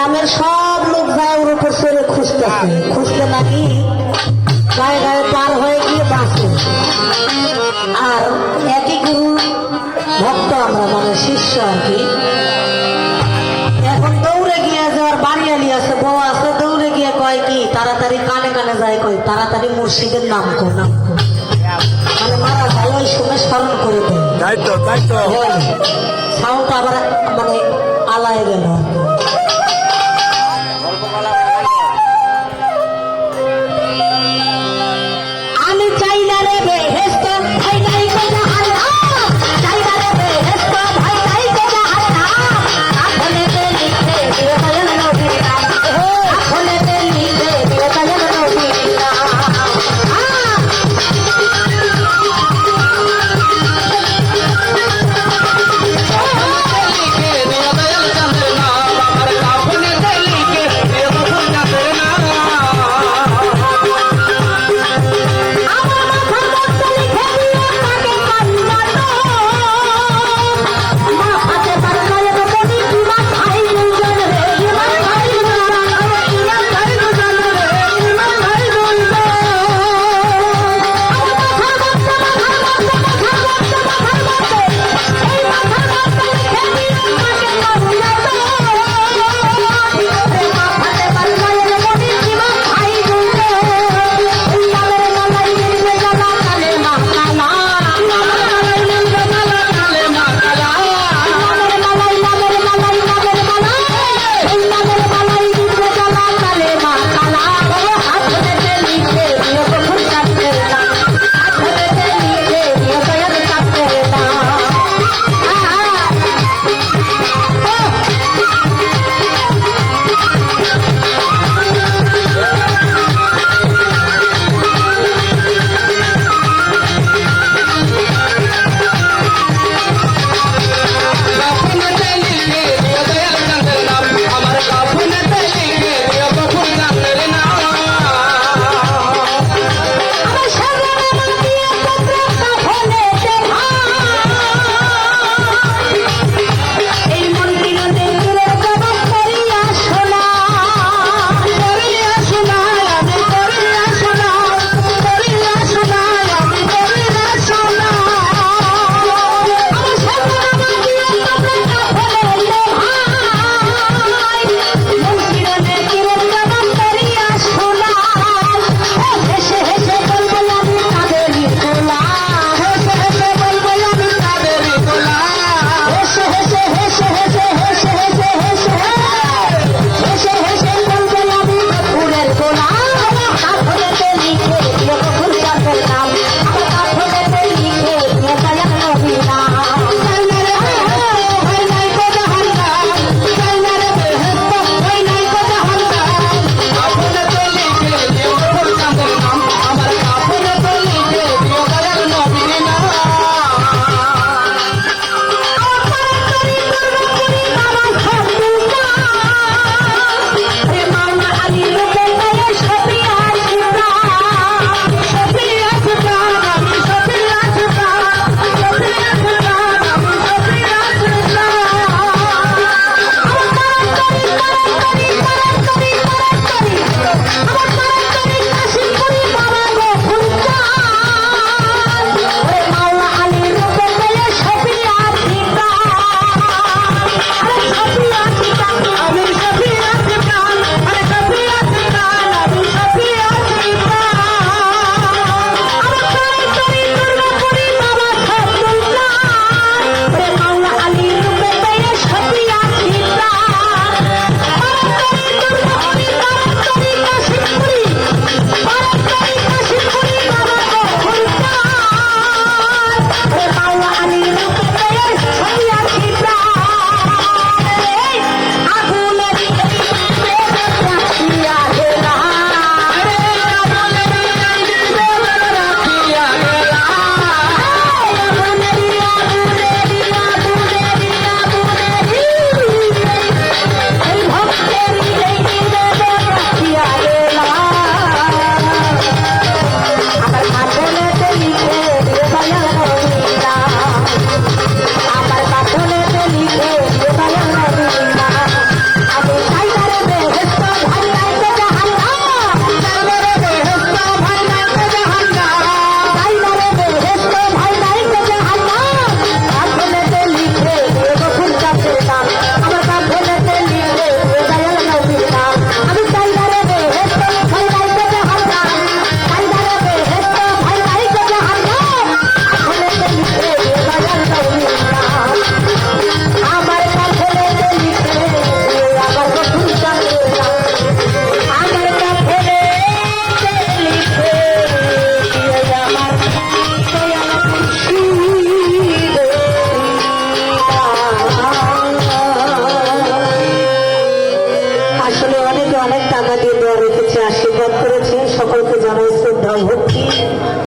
গ্রামের সব লোক যায় ওর উপর চলে খুঁজতেছে, খুঁজতে নাকি গায়ে গায়ে পার হয়ে গিয়ে বাঁচে। আর একই গুরু ভক্ত আমরা, মানে শিষ্য আর কি। এখন দৌড়ে গিয়ে যাওয়ার বাড়ি আলি আছে, বউ আছে, দৌড়ে গিয়ে কয় কি তাড়াতাড়ি কানে কানে যায়, কয় তাড়াতাড়ি মুর্শিদের নাম কো, নাম কো। মানে মারা ভালোই শুনে স্মরণ করে দেয়, তাই তো সাউন্ড আবার মানে আলায় গেল। আমি চাই না রে বেহেশত, ভাই নাই কো জাহান্নাম, চাই না রে বেহেশত, ভাই নাই কো জাহান্নাম। আপনেতে লিখে দিও দয়াল নবীর নাম, আপনেতে লিখে দিও দয়াল নবীর নাম। লিখে দিও দয়াল চাঁদের নাম। আসলে অনেকে অনেক টাকা দিয়ে দেওয়া রেখেছে, আশীর্বাদ করেছে, সকলকে জানাই শ্রদ্ধা ভক্তি।